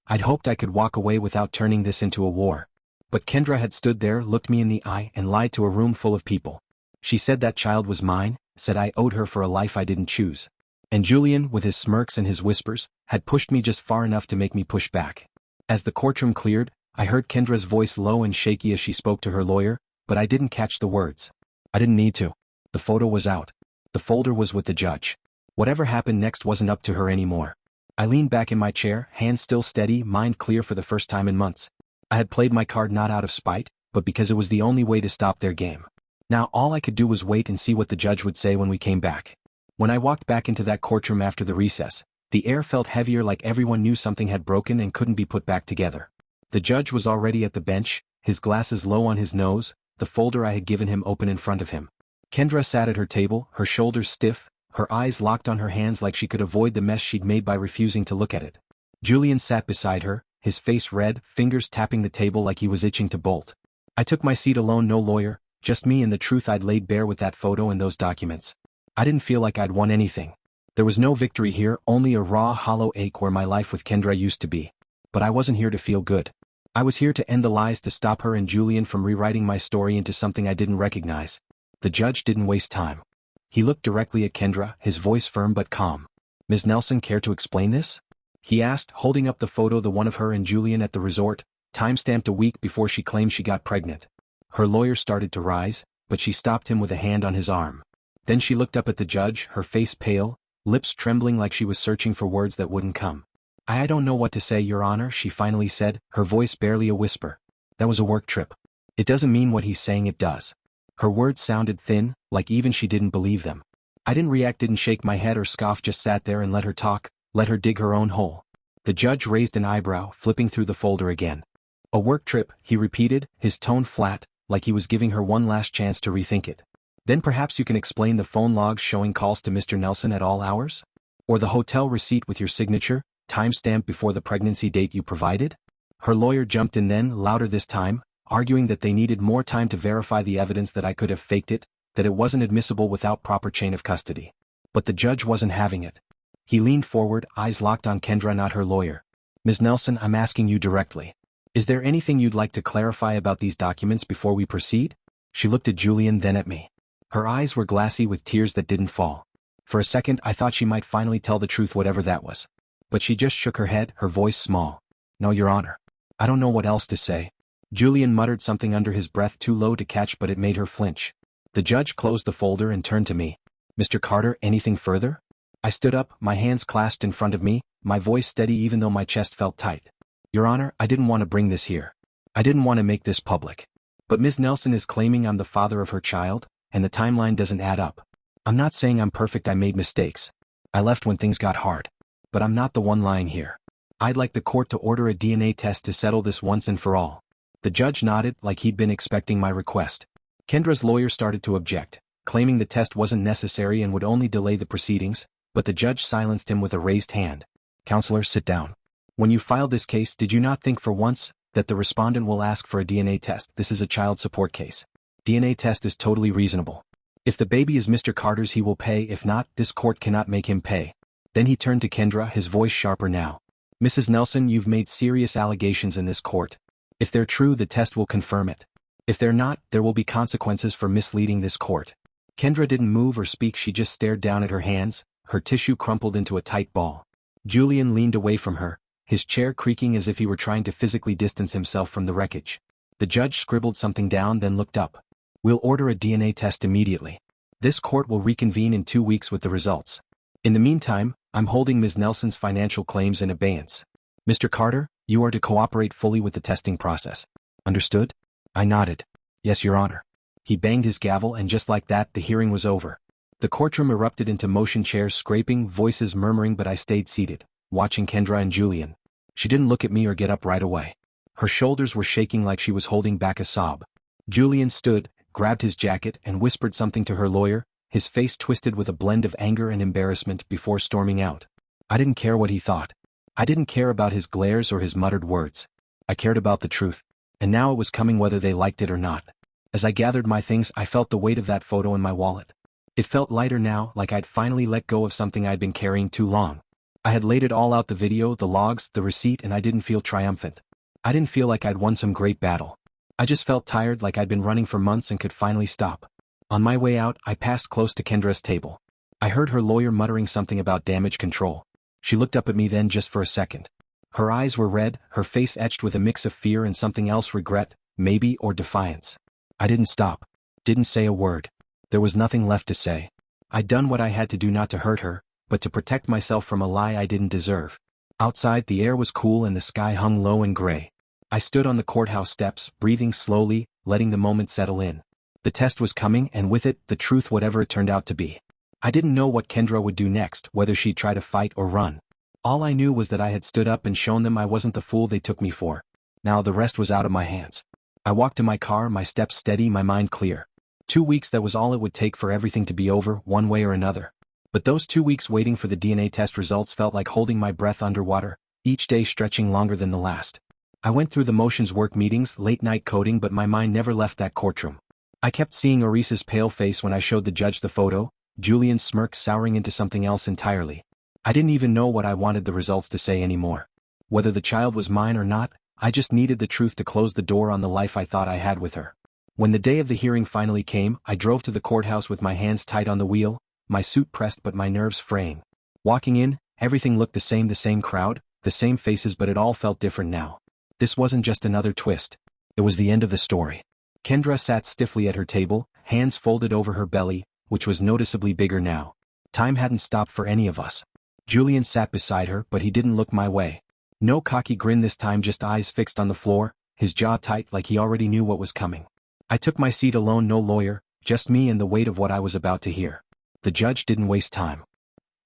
I'd hoped I could walk away without turning this into a war. But Kendra had stood there, looked me in the eye, and lied to a room full of people. She said that child was mine, said I owed her for a life I didn't choose. And Julian, with his smirks and his whispers, had pushed me just far enough to make me push back. As the courtroom cleared, I heard Kendra's voice low and shaky as she spoke to her lawyer, but I didn't catch the words. I didn't need to. The photo was out. The folder was with the judge. Whatever happened next wasn't up to her anymore. I leaned back in my chair, hands still steady, mind clear for the first time in months. I had played my card not out of spite, but because it was the only way to stop their game. Now all I could do was wait and see what the judge would say when we came back. When I walked back into that courtroom after the recess, the air felt heavier, like everyone knew something had broken and couldn't be put back together. The judge was already at the bench, his glasses low on his nose, the folder I had given him open in front of him. Kendra sat at her table, her shoulders stiff, her eyes locked on her hands like she could avoid the mess she'd made by refusing to look at it. Julian sat beside her, his face red, fingers tapping the table like he was itching to bolt. I took my seat alone, no lawyer, just me and the truth I'd laid bare with that photo and those documents. I didn't feel like I'd won anything. There was no victory here, only a raw, hollow ache where my life with Kendra used to be. But I wasn't here to feel good. I was here to end the lies, to stop her and Julian from rewriting my story into something I didn't recognize. The judge didn't waste time. He looked directly at Kendra, his voice firm but calm. "Ms. Nelson, care to explain this?" he asked, holding up the photo, the one of her and Julian at the resort, time-stamped a week before she claimed she got pregnant. Her lawyer started to rise, but she stopped him with a hand on his arm. Then she looked up at the judge, her face pale, lips trembling like she was searching for words that wouldn't come. I don't know what to say, Your Honor," she finally said, her voice barely a whisper. "That was a work trip. It doesn't mean what he's saying it does." Her words sounded thin, like even she didn't believe them. I didn't react, didn't shake my head or scoff, just sat there and let her talk, let her dig her own hole. The judge raised an eyebrow, flipping through the folder again. "A work trip," he repeated, his tone flat, like he was giving her one last chance to rethink it. "Then perhaps you can explain the phone logs showing calls to Mr. Nelson at all hours? Or the hotel receipt with your signature, time-stamped before the pregnancy date you provided?" Her lawyer jumped in then, louder this time, arguing that they needed more time to verify the evidence, that I could have faked it, that it wasn't admissible without proper chain of custody. But the judge wasn't having it. He leaned forward, eyes locked on Kendra, not her lawyer. "Ms. Nelson, I'm asking you directly. Is there anything you'd like to clarify about these documents before we proceed?" She looked at Julian, then at me. Her eyes were glassy with tears that didn't fall. For a second I thought she might finally tell the truth, whatever that was. But she just shook her head, her voice small. "No, Your Honor. I don't know what else to say." Julian muttered something under his breath, too low to catch, but it made her flinch. The judge closed the folder and turned to me. "Mr. Carter, anything further?" I stood up, my hands clasped in front of me, my voice steady even though my chest felt tight. "Your Honor, I didn't want to bring this here. I didn't want to make this public. But Ms. Nelson is claiming I'm the father of her child, and the timeline doesn't add up. I'm not saying I'm perfect, I made mistakes. I left when things got hard. But I'm not the one lying here. I'd like the court to order a DNA test to settle this once and for all." The judge nodded, like he'd been expecting my request. Kendra's lawyer started to object, claiming the test wasn't necessary and would only delay the proceedings, but the judge silenced him with a raised hand. "Counselor, sit down. When you filed this case, did you not think for once that the respondent will ask for a DNA test? This is a child support case. DNA test is totally reasonable. If the baby is Mr. Carter's, he will pay. If not, this court cannot make him pay." Then he turned to Kendra, his voice sharper now. "Mrs. Nelson, you've made serious allegations in this court. If they're true, the test will confirm it. If they're not, there will be consequences for misleading this court." Kendra didn't move or speak, she just stared down at her hands, her tissue crumpled into a tight ball. Julian leaned away from her, his chair creaking as if he were trying to physically distance himself from the wreckage. The judge scribbled something down, then looked up. "We'll order a DNA test immediately. This court will reconvene in 2 weeks with the results. In the meantime, I'm holding Ms. Nelson's financial claims in abeyance. Mr. Carter, you are to cooperate fully with the testing process. Understood?" I nodded. "Yes, Your Honor." He banged his gavel, and just like that, the hearing was over. The courtroom erupted into motion, chairs scraping, voices murmuring, but I stayed seated, watching Kendra and Julian. She didn't look at me or get up right away. Her shoulders were shaking like she was holding back a sob. Julian stood, grabbed his jacket, and whispered something to her lawyer, his face twisted with a blend of anger and embarrassment, before storming out. I didn't care what he thought. I didn't care about his glares or his muttered words. I cared about the truth. And now it was coming whether they liked it or not. As I gathered my things, I felt the weight of that photo in my wallet. It felt lighter now, like I'd finally let go of something I'd been carrying too long. I had laid it all out, the video, the logs, the receipt, and I didn't feel triumphant. I didn't feel like I'd won some great battle. I just felt tired, like I'd been running for months and could finally stop. On my way out, I passed close to Kendra's table. I heard her lawyer muttering something about damage control. She looked up at me then, just for a second. Her eyes were red, her face etched with a mix of fear and something else, regret, maybe, or defiance. I didn't stop. Didn't say a word. There was nothing left to say. I'd done what I had to do, not to hurt her, but to protect myself from a lie I didn't deserve. Outside, the air was cool and the sky hung low and gray. I stood on the courthouse steps, breathing slowly, letting the moment settle in. The test was coming, and with it, the truth, whatever it turned out to be. I didn't know what Kendra would do next, whether she'd try to fight or run. All I knew was that I had stood up and shown them I wasn't the fool they took me for. Now the rest was out of my hands. I walked to my car, my steps steady, my mind clear. 2 weeks, that was all it would take for everything to be over, one way or another. But those 2 weeks waiting for the DNA test results felt like holding my breath underwater, each day stretching longer than the last. I went through the motions, work meetings, late-night coding, but my mind never left that courtroom. I kept seeing Orisa's pale face when I showed the judge the photo, Julian's smirk souring into something else entirely. I didn't even know what I wanted the results to say anymore. Whether the child was mine or not, I just needed the truth to close the door on the life I thought I had with her. When the day of the hearing finally came, I drove to the courthouse with my hands tight on the wheel, my suit pressed but my nerves fraying. Walking in, everything looked the same crowd, the same faces, but it all felt different now. This wasn't just another twist. It was the end of the story. Kendra sat stiffly at her table, hands folded over her belly, which was noticeably bigger now. Time hadn't stopped for any of us. Julian sat beside her, but he didn't look my way. No cocky grin this time, just eyes fixed on the floor, his jaw tight like he already knew what was coming. I took my seat alone, no lawyer, just me and the weight of what I was about to hear. The judge didn't waste time.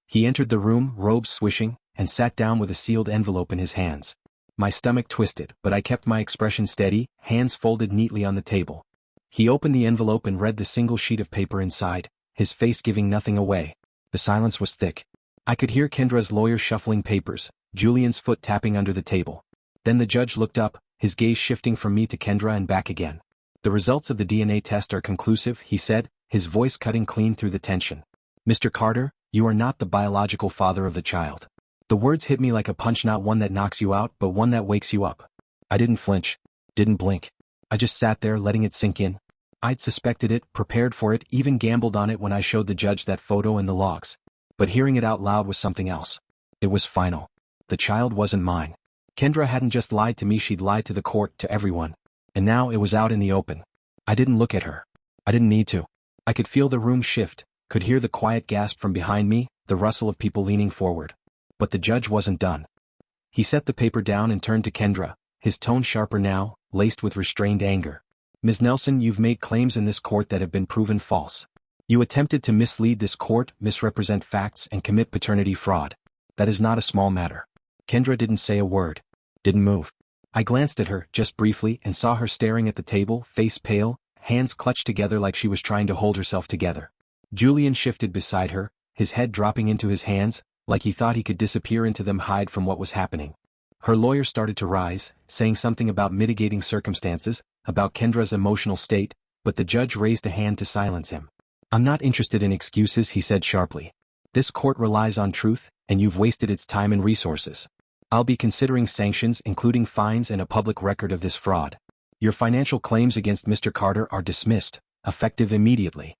He entered the room, robes swishing, and sat down with a sealed envelope in his hands. My stomach twisted, but I kept my expression steady, hands folded neatly on the table. He opened the envelope and read the single sheet of paper inside, his face giving nothing away. The silence was thick. I could hear Kendra's lawyer shuffling papers, Julian's foot tapping under the table. Then the judge looked up, his gaze shifting from me to Kendra and back again. "The results of the DNA test are conclusive," he said, his voice cutting clean through the tension. "Mr. Carter, you are not the biological father of the child." The words hit me like a punch, not one that knocks you out, but one that wakes you up. I didn't flinch, didn't blink. I just sat there letting it sink in. I'd suspected it, prepared for it, even gambled on it when I showed the judge that photo and the logs. But hearing it out loud was something else. It was final. The child wasn't mine. Kendra hadn't just lied to me, she'd lied to the court, to everyone. And now it was out in the open. I didn't look at her. I didn't need to. I could feel the room shift, could hear the quiet gasp from behind me, the rustle of people leaning forward. But the judge wasn't done. He set the paper down and turned to Kendra, his tone sharper now, laced with restrained anger. "Ms. Nelson, you've made claims in this court that have been proven false. You attempted to mislead this court, misrepresent facts, and commit paternity fraud. That is not a small matter." Kendra didn't say a word. Didn't move. I glanced at her, just briefly, and saw her staring at the table, face pale, hands clutched together like she was trying to hold herself together. Julian shifted beside her, his head dropping into his hands, like he thought he could disappear into them, hide from what was happening. Her lawyer started to rise, saying something about mitigating circumstances, about Kendra's emotional state, but the judge raised a hand to silence him. "I'm not interested in excuses," he said sharply. "This court relies on truth, and you've wasted its time and resources. I'll be considering sanctions, including fines and a public record of this fraud. Your financial claims against Mr. Carter are dismissed, effective immediately."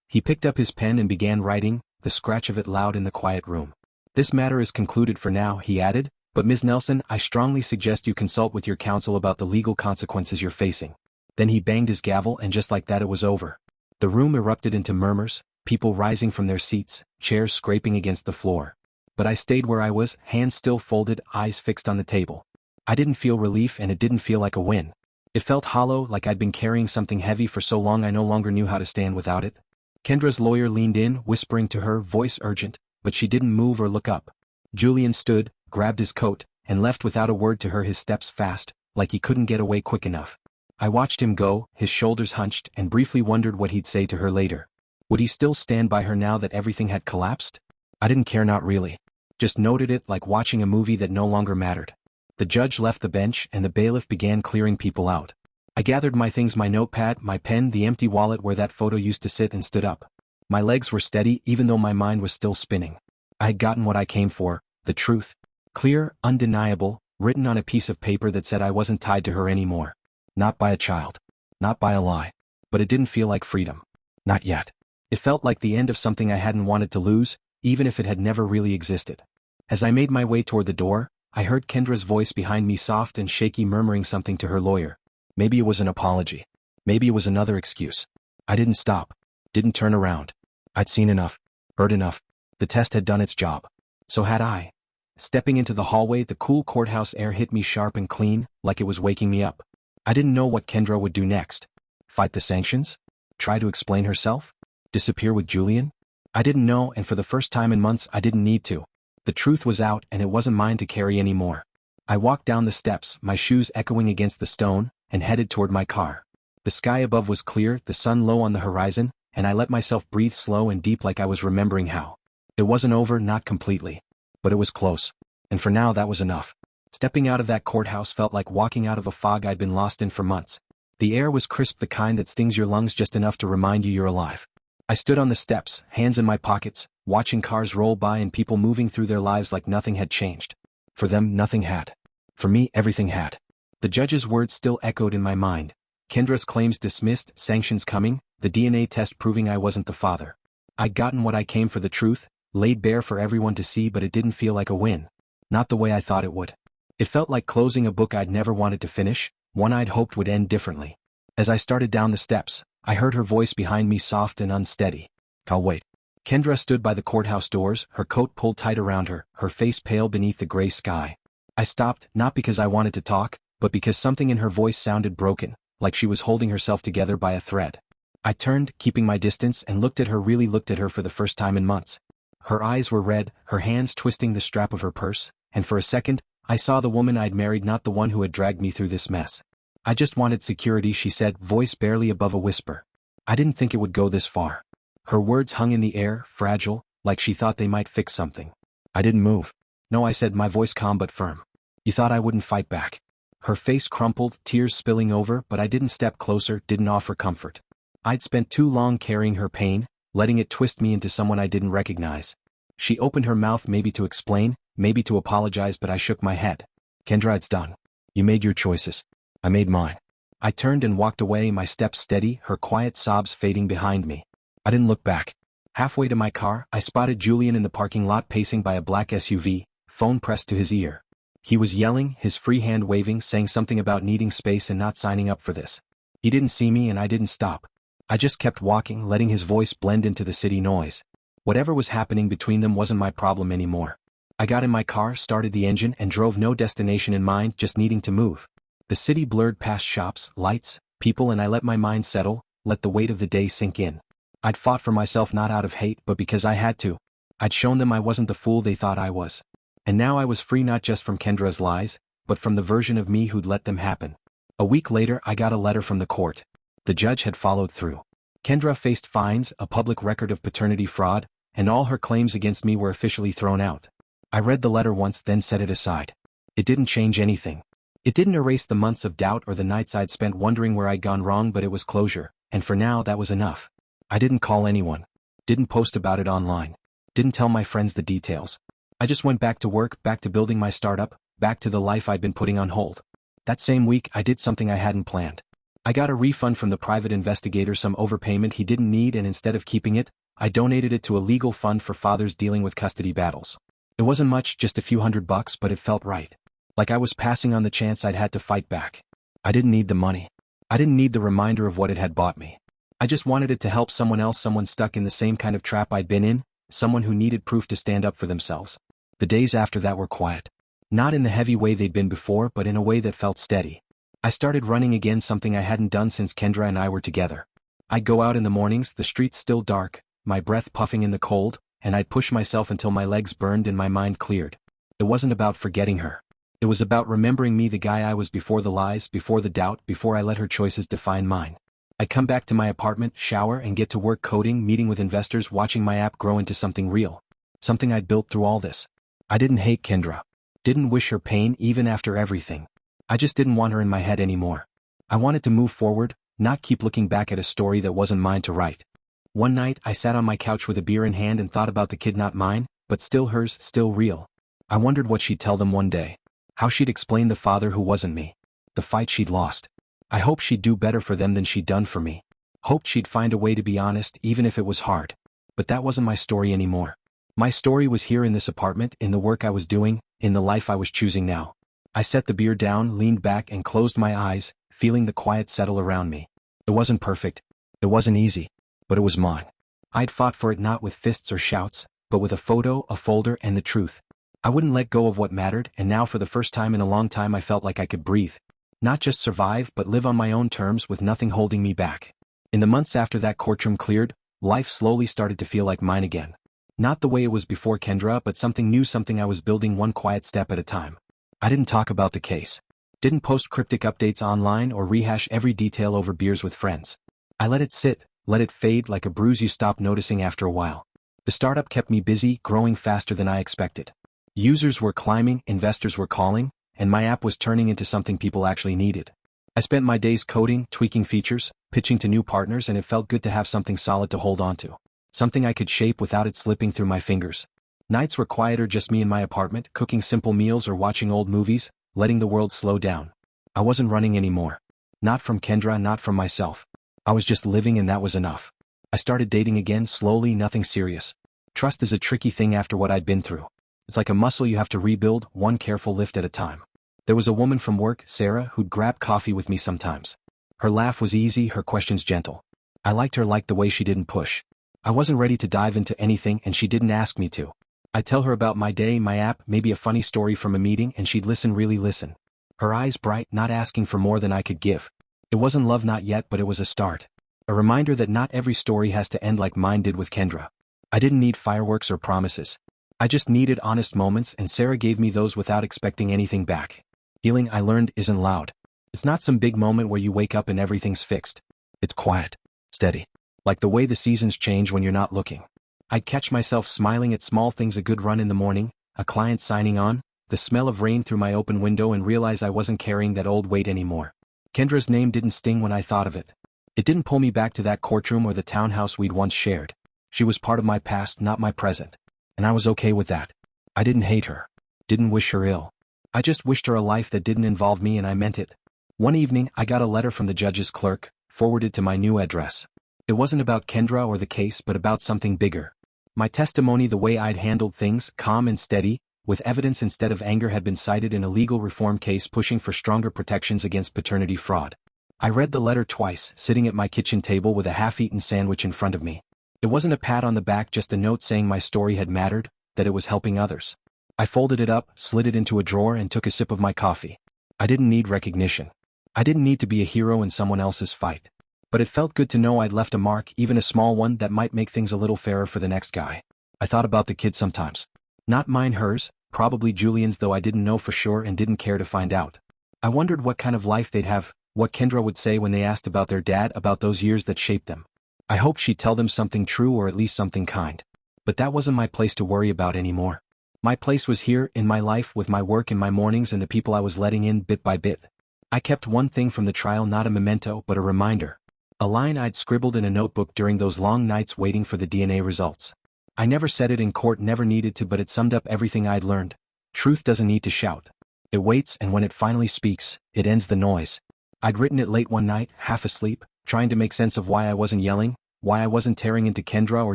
He picked up his pen and began writing, the scratch of it loud in the quiet room. "This matter is concluded for now," he added, "but Ms. Nelson, I strongly suggest you consult with your counsel about the legal consequences you're facing." Then he banged his gavel, and just like that it was over. The room erupted into murmurs, people rising from their seats, chairs scraping against the floor. But I stayed where I was, hands still folded, eyes fixed on the table. I didn't feel relief, and it didn't feel like a win. It felt hollow, like I'd been carrying something heavy for so long I no longer knew how to stand without it. Kendra's lawyer leaned in, whispering to her, voice urgent, but she didn't move or look up. Julian stood, grabbed his coat, and left without a word to her, his steps fast, like he couldn't get away quick enough. I watched him go, his shoulders hunched, and briefly wondered what he'd say to her later. Would he still stand by her now that everything had collapsed? I didn't care, not really. Just noted it, like watching a movie that no longer mattered. The judge left the bench and the bailiff began clearing people out. I gathered my things, my notepad, my pen, the empty wallet where that photo used to sit, and stood up. My legs were steady, even though my mind was still spinning. I had gotten what I came for, the truth. Clear, undeniable, written on a piece of paper that said I wasn't tied to her anymore. Not by a child. Not by a lie. But it didn't feel like freedom. Not yet. It felt like the end of something I hadn't wanted to lose, even if it had never really existed. As I made my way toward the door, I heard Kendra's voice behind me, soft and shaky, murmuring something to her lawyer. Maybe it was an apology. Maybe it was another excuse. I didn't stop. Didn't turn around. I'd seen enough. Heard enough. The test had done its job. So had I. Stepping into the hallway, the cool courthouse air hit me sharp and clean, like it was waking me up. I didn't know what Kendra would do next. Fight the sanctions? Try to explain herself? Disappear with Julian? I didn't know, and for the first time in months I didn't need to. The truth was out, and it wasn't mine to carry anymore. I walked down the steps, my shoes echoing against the stone, and headed toward my car. The sky above was clear, the sun low on the horizon, and I let myself breathe slow and deep like I was remembering how. It wasn't over, not completely. But it was close. And for now that was enough. Stepping out of that courthouse felt like walking out of a fog I'd been lost in for months. The air was crisp, the kind that stings your lungs just enough to remind you you're alive. I stood on the steps, hands in my pockets, watching cars roll by and people moving through their lives like nothing had changed. For them, nothing had. For me, everything had. The judge's words still echoed in my mind. Kendra's claims dismissed, sanctions coming, the DNA test proving I wasn't the father. I'd gotten what I came for, the truth, laid bare for everyone to see, but it didn't feel like a win. Not the way I thought it would. It felt like closing a book I'd never wanted to finish, one I'd hoped would end differently. As I started down the steps, I heard her voice behind me, soft and unsteady. "I'll wait." Kendra stood by the courthouse doors, her coat pulled tight around her, her face pale beneath the gray sky. I stopped, not because I wanted to talk, but because something in her voice sounded broken, like she was holding herself together by a thread. I turned, keeping my distance, and looked at her, really looked at her for the first time in months. Her eyes were red, her hands twisting the strap of her purse, and for a second, I saw the woman I'd married, not the one who had dragged me through this mess. "I just wanted security," she said, voice barely above a whisper. I didn't think it would go this far. Her words hung in the air, fragile, like she thought they might fix something. I didn't move. "No," I said, my voice calm but firm. "You thought I wouldn't fight back." Her face crumpled, tears spilling over, but I didn't step closer, didn't offer comfort. I'd spent too long carrying her pain, letting it twist me into someone I didn't recognize. She opened her mouth, maybe to explain, maybe to apologize, but I shook my head. "Kendra, it's done. You made your choices. I made mine." I turned and walked away, my steps steady, her quiet sobs fading behind me. I didn't look back. Halfway to my car, I spotted Julian in the parking lot, pacing by a black SUV, phone pressed to his ear. He was yelling, his free hand waving, saying something about needing space and not signing up for this. He didn't see me and I didn't stop. I just kept walking, letting his voice blend into the city noise. Whatever was happening between them wasn't my problem anymore. I got in my car, started the engine, and drove, no destination in mind, just needing to move. The city blurred past shops, lights, people, and I let my mind settle, let the weight of the day sink in. I'd fought for myself, not out of hate, but because I had to. I'd shown them I wasn't the fool they thought I was. And now I was free, not just from Kendra's lies, but from the version of me who'd let them happen. A week later, I got a letter from the court. The judge had followed through. Kendra faced fines, a public record of paternity fraud, and all her claims against me were officially thrown out. I read the letter once, then set it aside. It didn't change anything. It didn't erase the months of doubt or the nights I'd spent wondering where I'd gone wrong, but it was closure, and for now that was enough. I didn't call anyone. Didn't post about it online. Didn't tell my friends the details. I just went back to work, back to building my startup, back to the life I'd been putting on hold. That same week, I did something I hadn't planned. I got a refund from the private investigator, some overpayment he didn't need, and instead of keeping it, I donated it to a legal fund for fathers dealing with custody battles. It wasn't much, just a few $100, but it felt right. Like I was passing on the chance I'd had to fight back. I didn't need the money. I didn't need the reminder of what it had bought me. I just wanted it to help someone else, someone stuck in the same kind of trap I'd been in, someone who needed proof to stand up for themselves. The days after that were quiet. Not in the heavy way they'd been before, but in a way that felt steady. I started running again, something I hadn't done since Kendra and I were together. I'd go out in the mornings, the streets still dark, my breath puffing in the cold, and I'd push myself until my legs burned and my mind cleared. It wasn't about forgetting her. It was about remembering me, the guy I was before the lies, before the doubt, before I let her choices define mine. I'd come back to my apartment, shower, and get to work coding, meeting with investors, watching my app grow into something real. Something I'd built through all this. I didn't hate Kendra. Didn't wish her pain, even after everything. I just didn't want her in my head anymore. I wanted to move forward, not keep looking back at a story that wasn't mine to write. One night, I sat on my couch with a beer in hand and thought about the kid, not mine, but still hers, still real. I wondered what she'd tell them one day. How she'd explain the father who wasn't me. The fight she'd lost. I hoped she'd do better for them than she'd done for me. Hoped she'd find a way to be honest, even if it was hard. But that wasn't my story anymore. My story was here in this apartment, in the work I was doing, in the life I was choosing now. I set the beer down, leaned back, and closed my eyes, feeling the quiet settle around me. It wasn't perfect. It wasn't easy. But it was mine. I'd fought for it, not with fists or shouts, but with a photo, a folder, and the truth. I wouldn't let go of what mattered, and now for the first time in a long time I felt like I could breathe. Not just survive, but live on my own terms with nothing holding me back. In the months after that courtroom cleared, life slowly started to feel like mine again. Not the way it was before Kendra, but something new, something I was building one quiet step at a time. I didn't talk about the case. Didn't post cryptic updates online or rehash every detail over beers with friends. I let it sit, let it fade like a bruise you stop noticing after a while. The startup kept me busy, growing faster than I expected. Users were climbing, investors were calling, and my app was turning into something people actually needed. I spent my days coding, tweaking features, pitching to new partners, and it felt good to have something solid to hold on to. Something I could shape without it slipping through my fingers. Nights were quieter, just me in my apartment, cooking simple meals or watching old movies, letting the world slow down. I wasn't running anymore. Not from Kendra, not from myself. I was just living, and that was enough. I started dating again, slowly, nothing serious. Trust is a tricky thing after what I'd been through. It's like a muscle you have to rebuild, one careful lift at a time. There was a woman from work, Sarah, who'd grab coffee with me sometimes. Her laugh was easy, her questions gentle. I liked her, liked the way she didn't push. I wasn't ready to dive into anything, and she didn't ask me to. I'd tell her about my day, my app, maybe a funny story from a meeting, and she'd listen, really listen. Her eyes bright, not asking for more than I could give. It wasn't love, not yet, but it was a start. A reminder that not every story has to end like mine did with Kendra. I didn't need fireworks or promises. I just needed honest moments, and Sarah gave me those without expecting anything back. Healing, I learned, isn't loud. It's not some big moment where you wake up and everything's fixed. It's quiet, steady. Like the way the seasons change when you're not looking. I'd catch myself smiling at small things, a good run in the morning, a client signing on, the smell of rain through my open window, and realize I wasn't carrying that old weight anymore. Kendra's name didn't sting when I thought of it. It didn't pull me back to that courtroom or the townhouse we'd once shared. She was part of my past, not my present. And I was okay with that. I didn't hate her. Didn't wish her ill. I just wished her a life that didn't involve me, and I meant it. One evening, I got a letter from the judge's clerk, forwarded to my new address. It wasn't about Kendra or the case, but about something bigger. My testimony, the way I'd handled things, calm and steady, with evidence instead of anger, had been cited in a legal reform case pushing for stronger protections against paternity fraud. I read the letter twice, sitting at my kitchen table with a half-eaten sandwich in front of me. It wasn't a pat on the back, just a note saying my story had mattered, that it was helping others. I folded it up, slid it into a drawer, and took a sip of my coffee. I didn't need recognition. I didn't need to be a hero in someone else's fight. But it felt good to know I'd left a mark, even a small one, that might make things a little fairer for the next guy. I thought about the kid sometimes. Not mine, hers, probably Julian's, though I didn't know for sure and didn't care to find out. I wondered what kind of life they'd have, what Kendra would say when they asked about their dad, about those years that shaped them. I hoped she'd tell them something true, or at least something kind. But that wasn't my place to worry about anymore. My place was here, in my life, with my work and my mornings and the people I was letting in bit by bit. I kept one thing from the trial, not a memento but a reminder. A line I'd scribbled in a notebook during those long nights waiting for the DNA results. I never said it in court, never needed to, but it summed up everything I'd learned. Truth doesn't need to shout. It waits, and when it finally speaks, it ends the noise. I'd written it late one night, half asleep, trying to make sense of why I wasn't yelling, why I wasn't tearing into Kendra or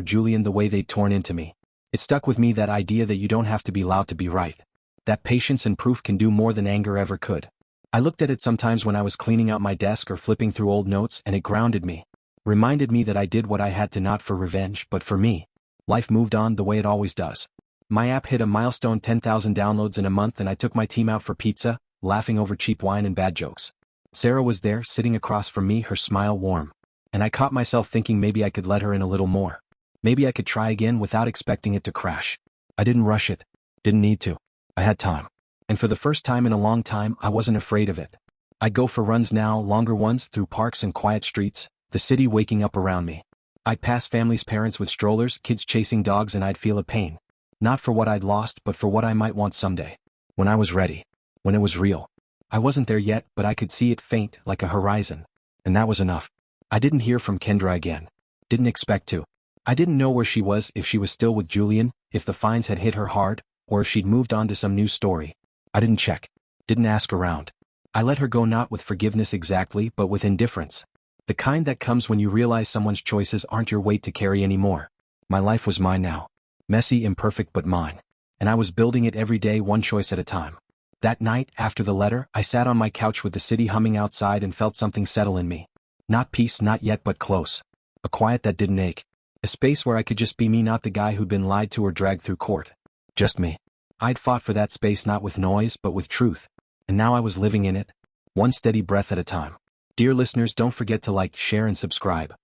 Julian the way they'd torn into me. It stuck with me, that idea that you don't have to be loud to be right. That patience and proof can do more than anger ever could. I looked at it sometimes when I was cleaning out my desk or flipping through old notes, and it grounded me. Reminded me that I did what I had to, not for revenge but for me. Life moved on the way it always does. My app hit a milestone, 10,000 downloads in a month, and I took my team out for pizza, laughing over cheap wine and bad jokes. Sarah was there, sitting across from me, her smile warm. And I caught myself thinking maybe I could let her in a little more. Maybe I could try again without expecting it to crash. I didn't rush it. Didn't need to. I had time. And for the first time in a long time, I wasn't afraid of it. I'd go for runs now, longer ones, through parks and quiet streets, the city waking up around me. I'd pass families, parents with strollers, kids chasing dogs, and I'd feel a pain. Not for what I'd lost, but for what I might want someday. When I was ready. When it was real. I wasn't there yet, but I could see it faint, like a horizon. And that was enough. I didn't hear from Kendra again. Didn't expect to. I didn't know where she was, if she was still with Julian, if the fines had hit her hard, or if she'd moved on to some new story. I didn't check. Didn't ask around. I let her go, not with forgiveness exactly, but with indifference. The kind that comes when you realize someone's choices aren't your weight to carry anymore. My life was mine now. Messy, imperfect, but mine. And I was building it every day, one choice at a time. That night, after the letter, I sat on my couch with the city humming outside and felt something settle in me. Not peace, not yet, but close. A quiet that didn't ache. A space where I could just be me, not the guy who'd been lied to or dragged through court. Just me. I'd fought for that space, not with noise, but with truth. And now I was living in it. One steady breath at a time. Dear listeners, don't forget to like, share, and subscribe.